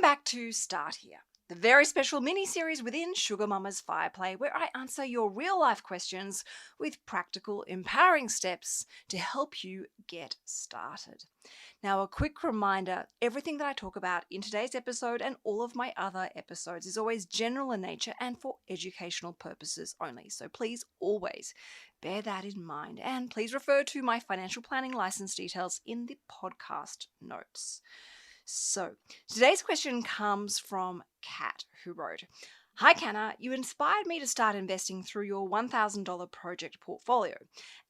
Welcome back to Start Here, the very special mini-series within Sugar Mama's Fireplay where I answer your real-life questions with practical, empowering steps to help you get started. Now, a quick reminder, everything that I talk about in today's episode and all of my other episodes is always general in nature and for educational purposes only. So please always bear that in mind, and please refer to my financial planning license details in the podcast notes. So, today's question comes from Kat, who wrote, "Hi Canna, you inspired me to start investing through your $1,000 project portfolio.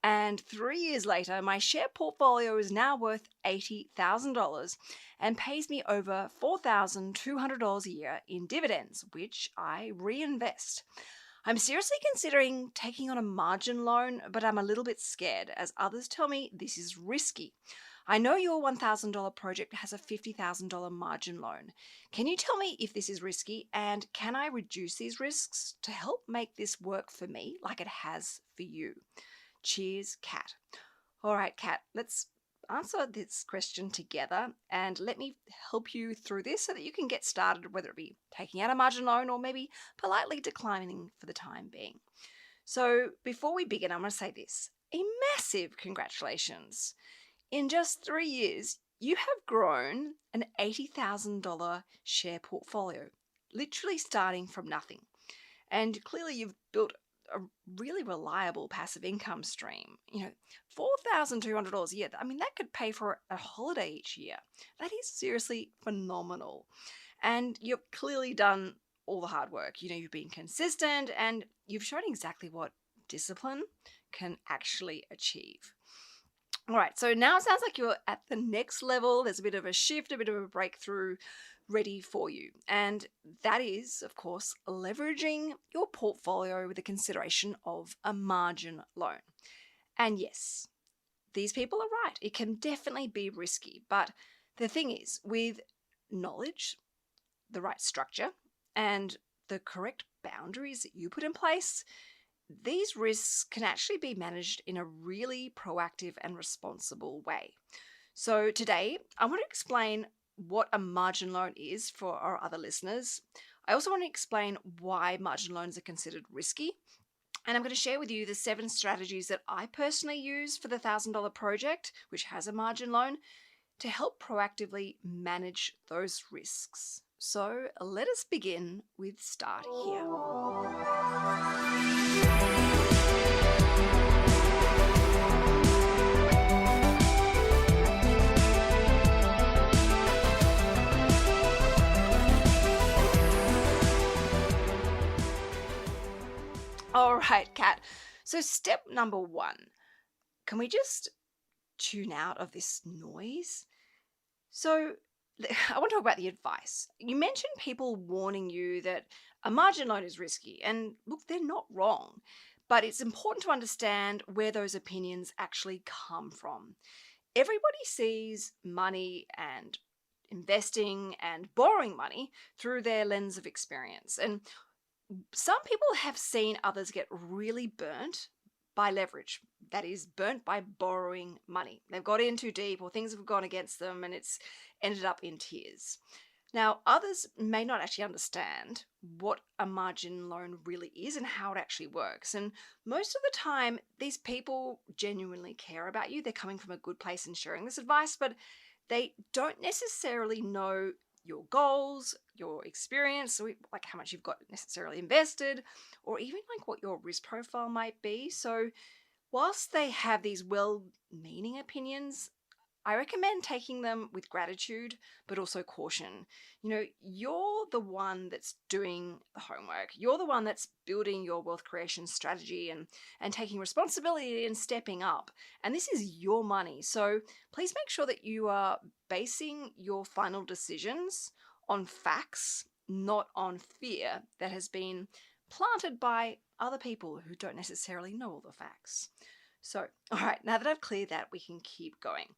And 3 years later, my share portfolio is now worth $80,000 and pays me over $4,200 a year in dividends, which I reinvest. I'm seriously considering taking on a margin loan, but I'm a little bit scared as others tell me this is risky. I know your $1,000 project has a $50,000 margin loan. Can you tell me if this is risky, and can I reduce these risks to help make this work for me like it has for you? Cheers, Kat." All right, Kat, let's answer this question together and let me help you through this so that you can get started, whether it be taking out a margin loan or maybe politely declining for the time being. So before we begin, I'm going to say this. A massive congratulations. In just 3 years, you have grown an $80,000 share portfolio, literally starting from nothing. And clearly you've built a really reliable passive income stream. $4,200 a year. I mean, that could pay for a holiday each year. That is seriously phenomenal. And you've clearly done all the hard work. You've been consistent and you've shown exactly what discipline can actually achieve. All right, so now it sounds like you're at the next level. There's a bit of a shift, a bit of a breakthrough ready for you. And that is, of course, leveraging your portfolio with the consideration of a margin loan. And yes, these people are right. It can definitely be risky. But the thing is, with knowledge, the right structure, and the correct boundaries that you put in place, these risks can actually be managed in a really proactive and responsible way. So today, I want to explain what a margin loan is for our other listeners. I also want to explain why margin loans are considered risky. And I'm going to share with you the 7 strategies that I personally use for the $1,000 project, which has a margin loan, to help proactively manage those risks. So let us begin with Start Here. All right, Kat. So step number 1, can we just tune out of this noise? So I want to talk about the advice. You mentioned people warning you that a margin loan is risky, and look, they're not wrong, but it's important to understand where those opinions actually come from. Everybody sees money and investing and borrowing money through their lens of experience, and some people have seen others get really burnt by leverage. That is, burnt by borrowing money. They've got in too deep or things have gone against them and it's ended up in tears. Now, others may not actually understand what a margin loan really is and how it actually works. And most of the time, these people genuinely care about you. They're coming from a good place and sharing this advice, but they don't necessarily know your goals, your experience, like how much you've got necessarily invested, or even like what your risk profile might be. So whilst they have these well-meaning opinions, I recommend taking them with gratitude, but also caution. You're the one that's doing the homework. You're the one that's building your wealth creation strategy and taking responsibility and stepping up. And this is your money. So please make sure that you are basing your final decisions on facts, not on fear that has been planted by other people who don't necessarily know all the facts. So, all right, now that I've cleared that, we can keep going.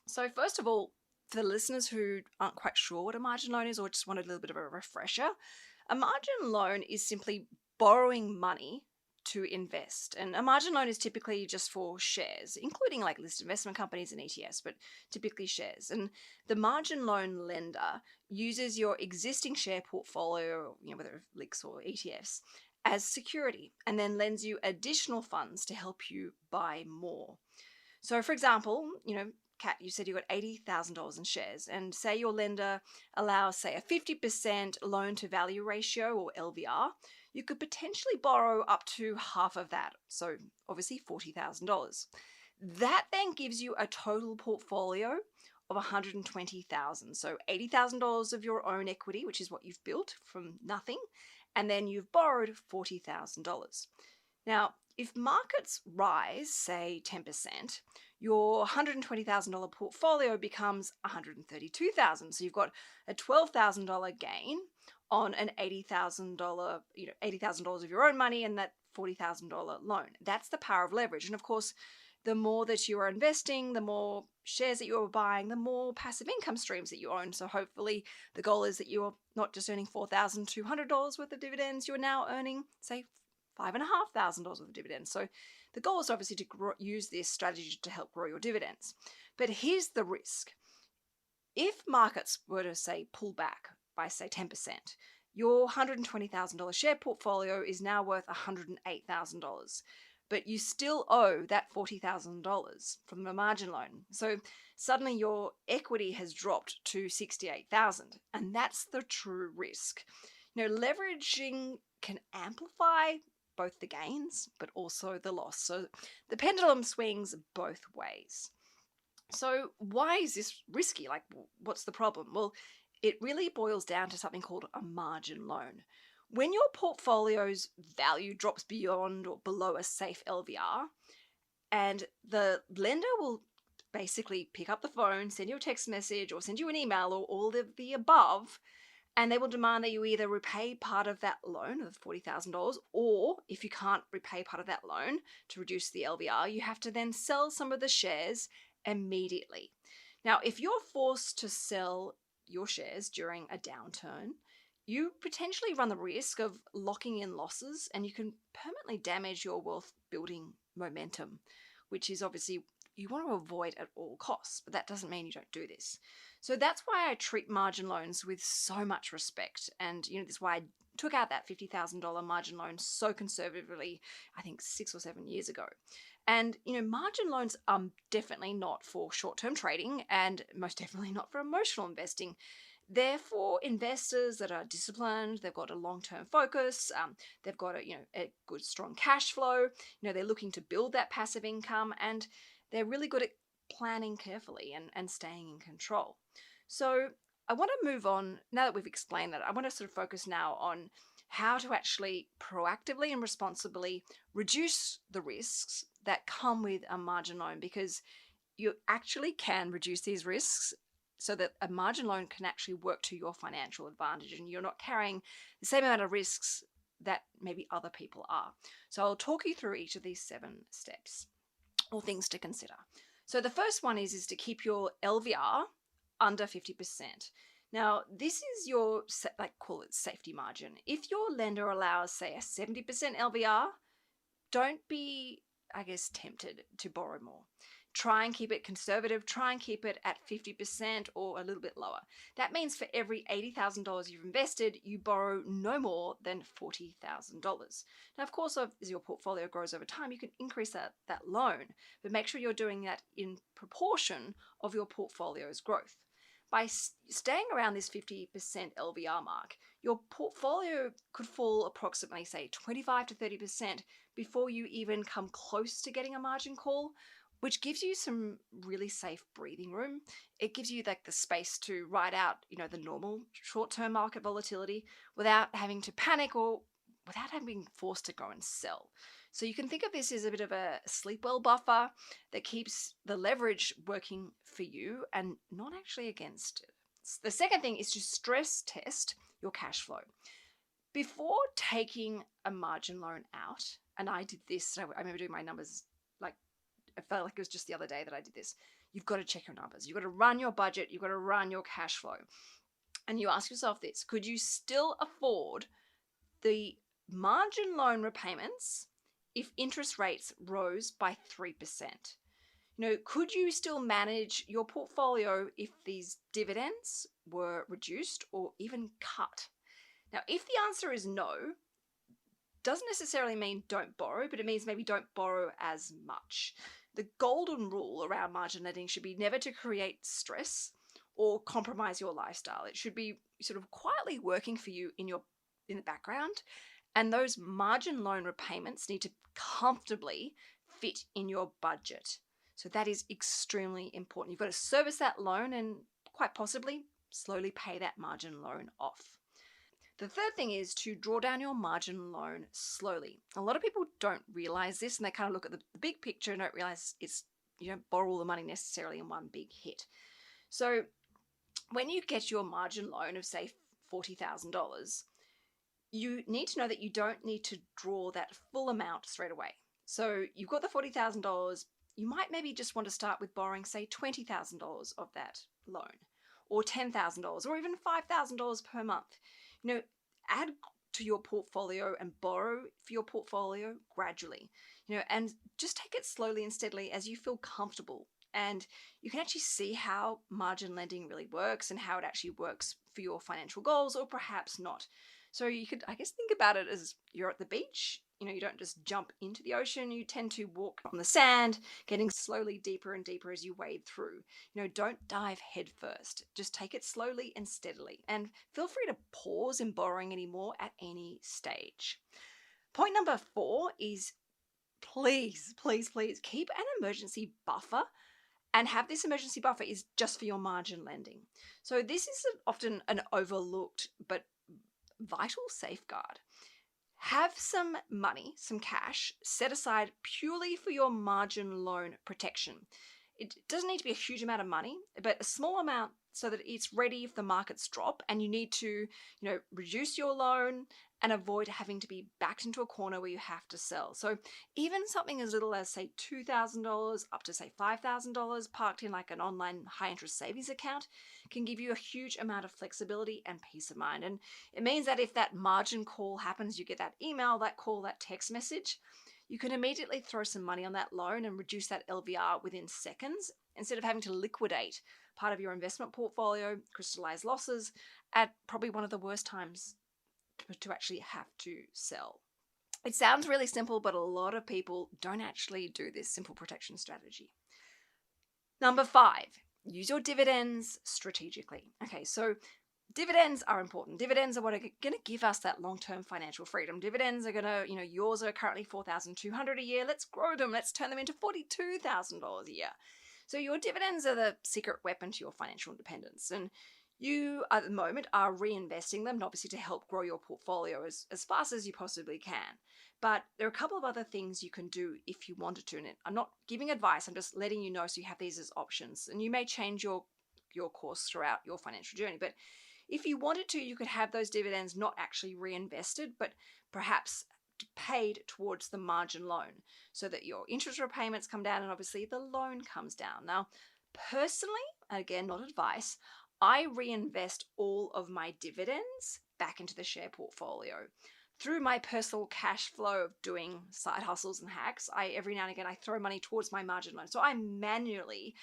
So first of all, for the listeners who aren't quite sure what a margin loan is or just want a little bit of a refresher, a margin loan is simply borrowing money to invest. And a margin loan is typically just for shares, including like listed investment companies and ETFs, but typically shares. And the margin loan lender uses your existing share portfolio, whether it's LICs or ETFs, as security, and then lends you additional funds to help you buy more. So, for example, Kat, you said you got $80,000 in shares, and say your lender allows, say, a 50% loan to value ratio or LVR, you could potentially borrow up to half of that. So, obviously, $40,000. That then gives you a total portfolio of $120,000. So, $80,000 of your own equity, which is what you've built from nothing, and then you've borrowed $40,000. Now, if markets rise, say 10%, your $120,000 portfolio becomes $132,000. So you've got a $12,000 gain on an $80,000, $80,000 of your own money and that $40,000 loan. That's the power of leverage. And of course, the more that you are investing, the more shares that you are buying, the more passive income streams that you own. So hopefully the goal is that you're not just earning $4,200 worth of dividends, you're now earning, say, $5,500 worth of dividends. So the goal is obviously to use this strategy to help grow your dividends. But here's the risk. If markets were to, say, pull back by, say, 10%, your $120,000 share portfolio is now worth $108,000. But you still owe that $40,000 from the margin loan. So suddenly your equity has dropped to $68,000. And that's the true risk. Leveraging can amplify both the gains, but also the loss. So the pendulum swings both ways. So why is this risky? Like, what's the problem? Well, it really boils down to something called a margin loan. When your portfolio's value drops beyond or below a safe LVR, and the lender will basically pick up the phone, send you a text message, or send you an email, or all of the above, and they will demand that you either repay part of that loan of $40,000, or if you can't repay part of that loan to reduce the LVR, you have to then sell some of the shares immediately. Now, if you're forced to sell your shares during a downturn, you potentially run the risk of locking in losses, and you can permanently damage your wealth building momentum, which is obviously you want to avoid at all costs, but that doesn't mean you don't do this. So that's why I treat margin loans with so much respect. And, this is why I took out that $50,000 margin loan so conservatively, I think 6 or 7 years ago. And, margin loans are definitely not for short-term trading and most definitely not for emotional investing. They're for investors that are disciplined, they've got a long-term focus, they've got a good, strong cash flow, they're looking to build that passive income, and they're really good at planning carefully and staying in control. So I want to move on, now that we've explained that, I want to sort of focus now on how to actually proactively and responsibly reduce the risks that come with a margin loan, because you actually can reduce these risks so that a margin loan can actually work to your financial advantage and you're not carrying the same amount of risks that maybe other people are. So I'll talk you through each of these 7 steps or things to consider. So the first one is to keep your LVR under 50%. Now, this is your, call it safety margin. If your lender allows, say, a 70% LVR, don't be, tempted to borrow more. Try and keep it conservative. Try and keep it at 50% or a little bit lower. That means for every $80,000 you've invested, you borrow no more than $40,000. Now, of course, as your portfolio grows over time, you can increase that loan, but make sure you're doing that in proportion of your portfolio's growth. By staying around this 50% LVR mark, your portfolio could fall approximately, say, 25 to 30% before you even come close to getting a margin call, which gives you some really safe breathing room. It gives you the space to ride out, the normal short-term market volatility without having to panic or without having been forced to go and sell. So you can think of this as a bit of a sleep well buffer that keeps the leverage working for you and not actually against it. The second thing is to stress test your cash flow. Before taking a margin loan out, and I did this, I remember doing my numbers, I felt like it was just the other day that I did this. You've got to check your numbers. You've got to run your budget. You've got to run your cash flow. And you ask yourself this: could you still afford the margin loan repayments if interest rates rose by 3%? Could you still manage your portfolio if these dividends were reduced or even cut? Now, if the answer is no, doesn't necessarily mean don't borrow, but it means maybe don't borrow as much. The golden rule around margin lending should be never to create stress or compromise your lifestyle. It should be sort of quietly working for you in the background, and those margin loan repayments need to comfortably fit in your budget. So that is extremely important. You've got to service that loan and quite possibly slowly pay that margin loan off. The third thing is to draw down your margin loan slowly. A lot of people don't realize this, and they kind of look at the big picture and don't realize you don't borrow all the money necessarily in one big hit. So when you get your margin loan of, say, $40,000, you need to know that you don't need to draw that full amount straight away. So you've got the $40,000. You might maybe just want to start with borrowing, say, $20,000 of that loan, or $10,000, or even $5,000 per month. Add to your portfolio and borrow for your portfolio gradually, and just take it slowly and steadily as you feel comfortable. And you can actually see how margin lending really works and how it actually works for your financial goals, or perhaps not. So you could, I guess, think about it as you're at the beach. You don't just jump into the ocean. You tend to walk on the sand, getting slowly deeper and deeper as you wade through. Don't dive head first. Just take it slowly and steadily. And feel free to pause in borrowing anymore at any stage. Point number 4 is please, please, please keep an emergency buffer. And have this emergency buffer is just for your margin lending. So this is often an overlooked but vital safeguard. Have some money, some cash, set aside purely for your margin loan protection. It doesn't need to be a huge amount of money, but a small amount so that it's ready if the markets drop and you need to, reduce your loan and avoid having to be backed into a corner where you have to sell. So even something as little as, say, $2,000 up to, say, $5,000 parked in like an online high interest savings account can give you a huge amount of flexibility and peace of mind. And it means that if that margin call happens, you get that email, that call, that text message, you can immediately throw some money on that loan and reduce that LVR within seconds instead of having to liquidate part of your investment portfolio, crystallize losses at probably one of the worst times to actually have to sell. It sounds really simple, but a lot of people don't actually do this simple protection strategy. Number 5, use your dividends strategically. Okay, so dividends are important. Dividends are what are going to give us that long-term financial freedom. Dividends are going to, yours are currently $4,200 a year. Let's grow them. Let's turn them into $42,000 a year. So your dividends are the secret weapon to your financial independence. And you, at the moment, are reinvesting them, obviously to help grow your portfolio as fast as you possibly can. But there are a couple of other things you can do if you wanted to. And I'm not giving advice. I'm just letting you know so you have these as options. And you may change your course throughout your financial journey. But if you wanted to, you could have those dividends not actually reinvested, but perhaps paid towards the margin loan so that your interest repayments come down and obviously the loan comes down. Now, personally, again, not advice, I reinvest all of my dividends back into the share portfolio. Through my personal cash flow of doing side hustles and hacks, every now and again I throw money towards my margin loan. So I manually,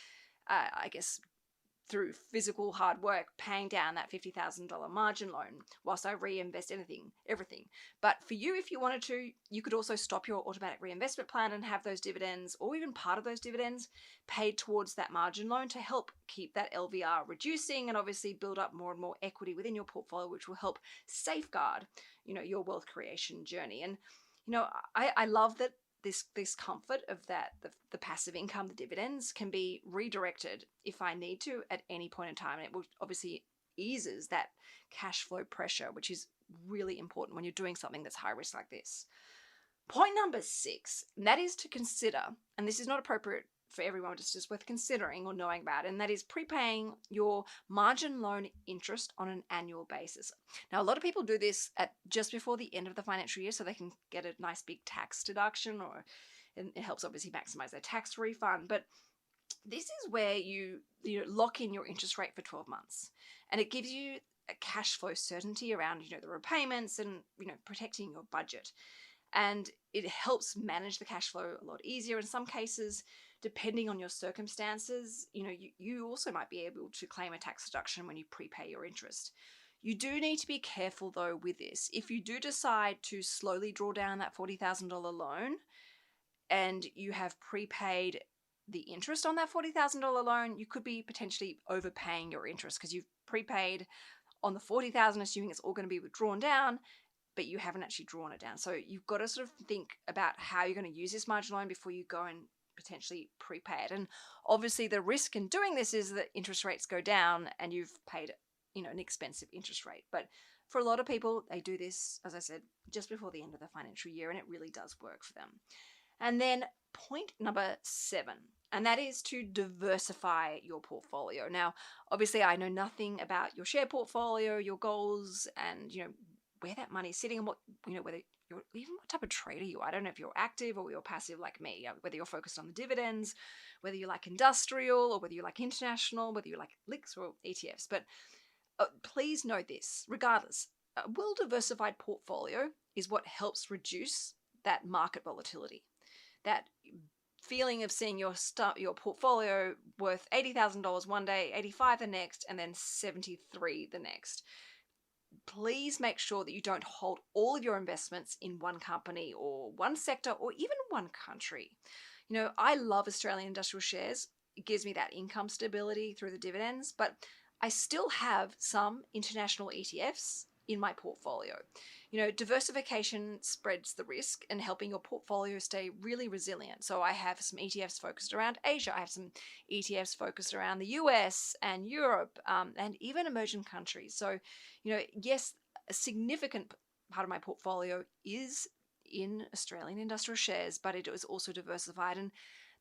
through physical hard work, paying down that $50,000 margin loan whilst I reinvest everything. But for you, if you wanted to, you could also stop your automatic reinvestment plan and have those dividends, or even part of those dividends, paid towards that margin loan to help keep that LVR reducing and obviously build up more and more equity within your portfolio, which will help safeguard, your wealth creation journey. And, I love that this comfort of that, the passive income, the dividends can be redirected if I need to at any point in time. And it will obviously eases that cash flow pressure, which is really important when you're doing something that's high risk like this. Point number 6, and that is to consider, and this is not appropriate for everyone, it's just worth considering or knowing about, and that is prepaying your margin loan interest on an annual basis. Now, a lot of people do this at just before the end of the financial year so they can get a nice big tax deduction, and it helps obviously maximize their tax refund. But this is where you lock in your interest rate for 12 months, and it gives you a cash flow certainty around the repayments and protecting your budget. and it helps manage the cash flow a lot easier. In some cases, depending on your circumstances, you also might be able to claim a tax deduction when you prepay your interest. You do need to be careful though with this. If you do decide to slowly draw down that $40,000 loan and you have prepaid the interest on that $40,000 loan, you could be potentially overpaying your interest because you've prepaid on the $40,000, assuming it's all going to be withdrawn down, but you haven't actually drawn it down. So you've got to sort of think about how you're going to use this margin loan before you go and potentially prepay it. And obviously the risk in doing this is that interest rates go down and you've paid, an expensive interest rate. But for a lot of people, they do this, as I said, just before the end of the financial year, and it really does work for them. And then point number 7, and that is to diversify your portfolio. Now, obviously, I know nothing about your share portfolio, your goals, and where that money is sitting, and whether you're even what type of trader you are. I don't know if you're active or you're passive like me. Whether you're focused on the dividends, whether you like industrial, or whether you like international, whether you like LICs or ETFs. But please know this: regardless, a well-diversified portfolio is what helps reduce that market volatility. That feeling of seeing your portfolio worth $80,000 one day, 85 the next, and then 73 the next. Please make sure that you don't hold all of your investments in one company or one sector or even one country. I love Australian industrial shares. It gives me that income stability through the dividends, but I still have some international ETFs in my portfolio. Diversification spreads the risk and helping your portfolio stay really resilient. So I have some ETFs focused around Asia. I have some ETFs focused around the US and Europe, and even emerging countries. So, yes, a significant part of my portfolio is in Australian industrial shares, but it is also diversified. And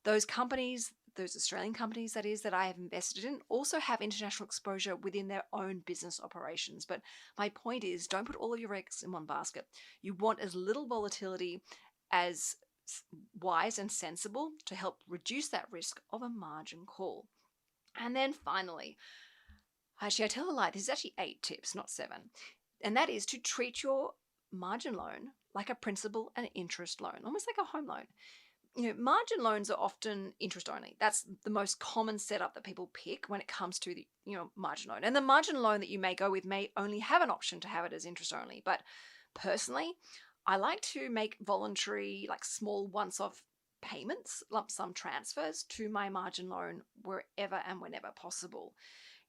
those companies, those Australian companies that I have invested in, also have international exposure within their own business operations. But my point is, don't put all of your eggs in one basket. You want as little volatility as wise and sensible to help reduce that risk of a margin call. And then finally, actually, I tell a lie, this is actually 8 tips, not 7. And that is to treat your margin loan like a principal and interest loan, almost like a home loan. Margin loans are often interest only. That's the most common setup that people pick when it comes to the, margin loan. And the margin loan that you may go with may only have an option to have it as interest only. But personally, I like to make voluntary, like small once-off payments, lump sum transfers to my margin loan wherever and whenever possible.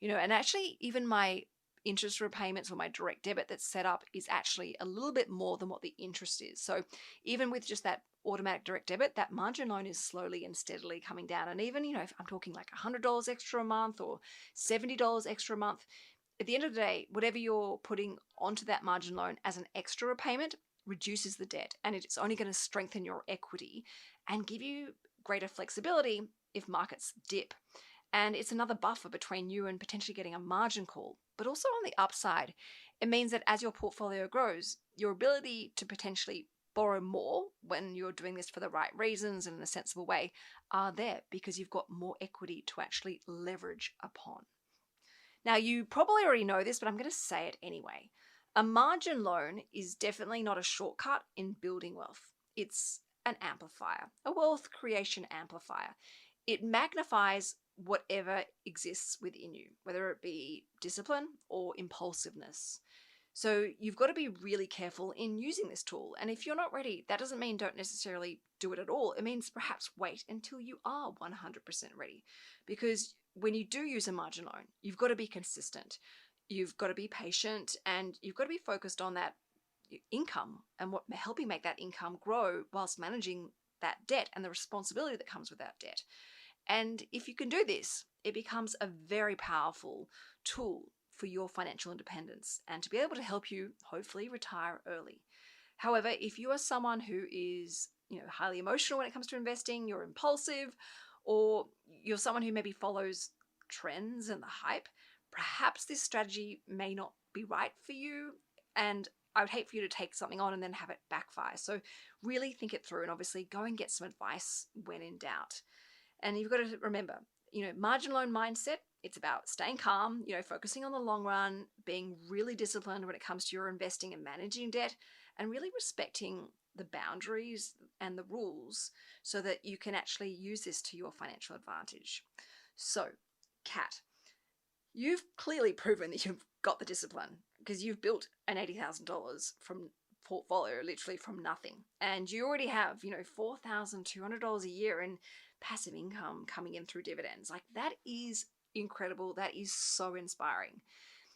And actually even my interest repayments or my direct debit that's set up is actually a little bit more than what the interest is. So even with just that automatic direct debit, that margin loan is slowly and steadily coming down. And even, if I'm talking like $100 extra a month or $70 extra a month, at the end of the day, whatever you're putting onto that margin loan as an extra repayment reduces the debt, and it's only going to strengthen your equity and give you greater flexibility if markets dip. And it's another buffer between you and potentially getting a margin call. But also on the upside, it means that as your portfolio grows, your ability to potentially borrow more when you're doing this for the right reasons and in a sensible way are there because you've got more equity to actually leverage upon. Now, you probably already know this, but I'm going to say it anyway. A margin loan is definitely not a shortcut in building wealth. It's an amplifier, a wealth creation amplifier. It magnifies whatever exists within you, whether it be discipline or impulsiveness. So you've got to be really careful in using this tool. And if you're not ready, that doesn't mean don't necessarily do it at all. It means perhaps wait until you are 100% ready. Because when you do use a margin loan, you've got to be consistent. You've got to be patient, and you've got to be focused on that income and what helping make that income grow whilst managing that debt and the responsibility that comes with that debt. And if you can do this, it becomes a very powerful tool for your financial independence and to be able to help you hopefully retire early. However, if you are someone who is, highly emotional when it comes to investing, you're impulsive, or you're someone who maybe follows trends and the hype, perhaps this strategy may not be right for you. And I would hate for you to take something on and then have it backfire. So really think it through and obviously go and get some advice when in doubt. And you've got to remember, margin loan mindset, it's about staying calm, focusing on the long run, being really disciplined when it comes to your investing and managing debt, and really respecting the boundaries and the rules so that you can actually use this to your financial advantage. So, Kat, you've clearly proven that you've got the discipline because you've built an $80,000 from portfolio literally from nothing, and you already have $4,200 a year in passive income coming in through dividends. Like, that is incredible. That is so inspiring.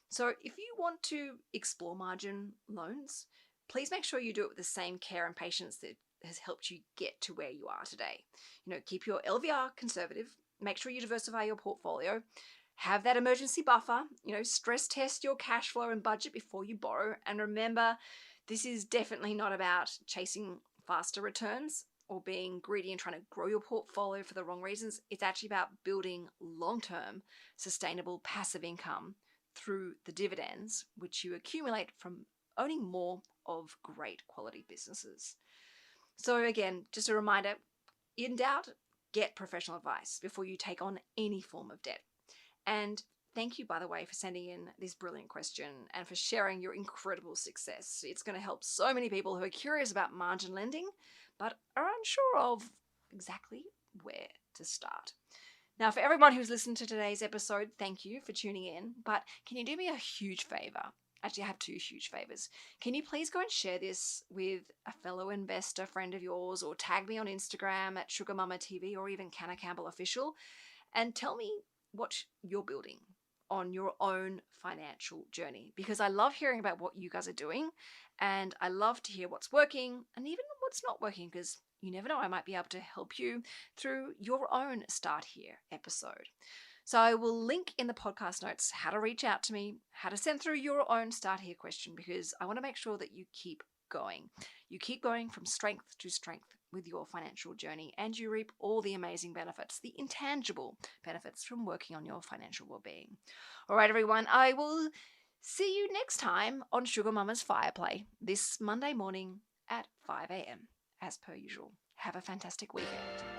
So if you want to explore margin loans, please make sure you do it with the same care and patience that has helped you get to where you are today. Keep your LVR conservative, make sure you diversify your portfolio, have that emergency buffer, stress test your cash flow and budget before you borrow. And remember, this is definitely not about chasing faster returns or being greedy and trying to grow your portfolio for the wrong reasons. It's actually about building long-term sustainable passive income through the dividends, which you accumulate from owning more of great quality businesses. So again, just a reminder, in doubt, get professional advice before you take on any form of debt. And thank you, by the way, for sending in this brilliant question and for sharing your incredible success. It's going to help so many people who are curious about margin lending, but are unsure of exactly where to start. Now, for everyone who's listened to today's episode, thank you for tuning in. But can you do me a huge favor? Actually, I have two huge favors. Can you please go and share this with a fellow investor friend of yours, or tag me on Instagram at Sugar Mama TV or even Canna Campbell Official, and tell me what you're building on your own financial journey, because I love hearing about what you guys are doing, and I love to hear what's working and even what's not working, because you never know, I might be able to help you through your own Start Here episode. So I will link in the podcast notes how to reach out to me, how to send through your own Start Here question, because I want to make sure that you keep going. You keep going from strength to strength with your financial journey, and you reap all the amazing benefits, the intangible benefits from working on your financial well-being. All right, everyone, I will see you next time on Sugar Mama's Fire Play this Monday morning at 5 a.m. as per usual. Have a fantastic weekend.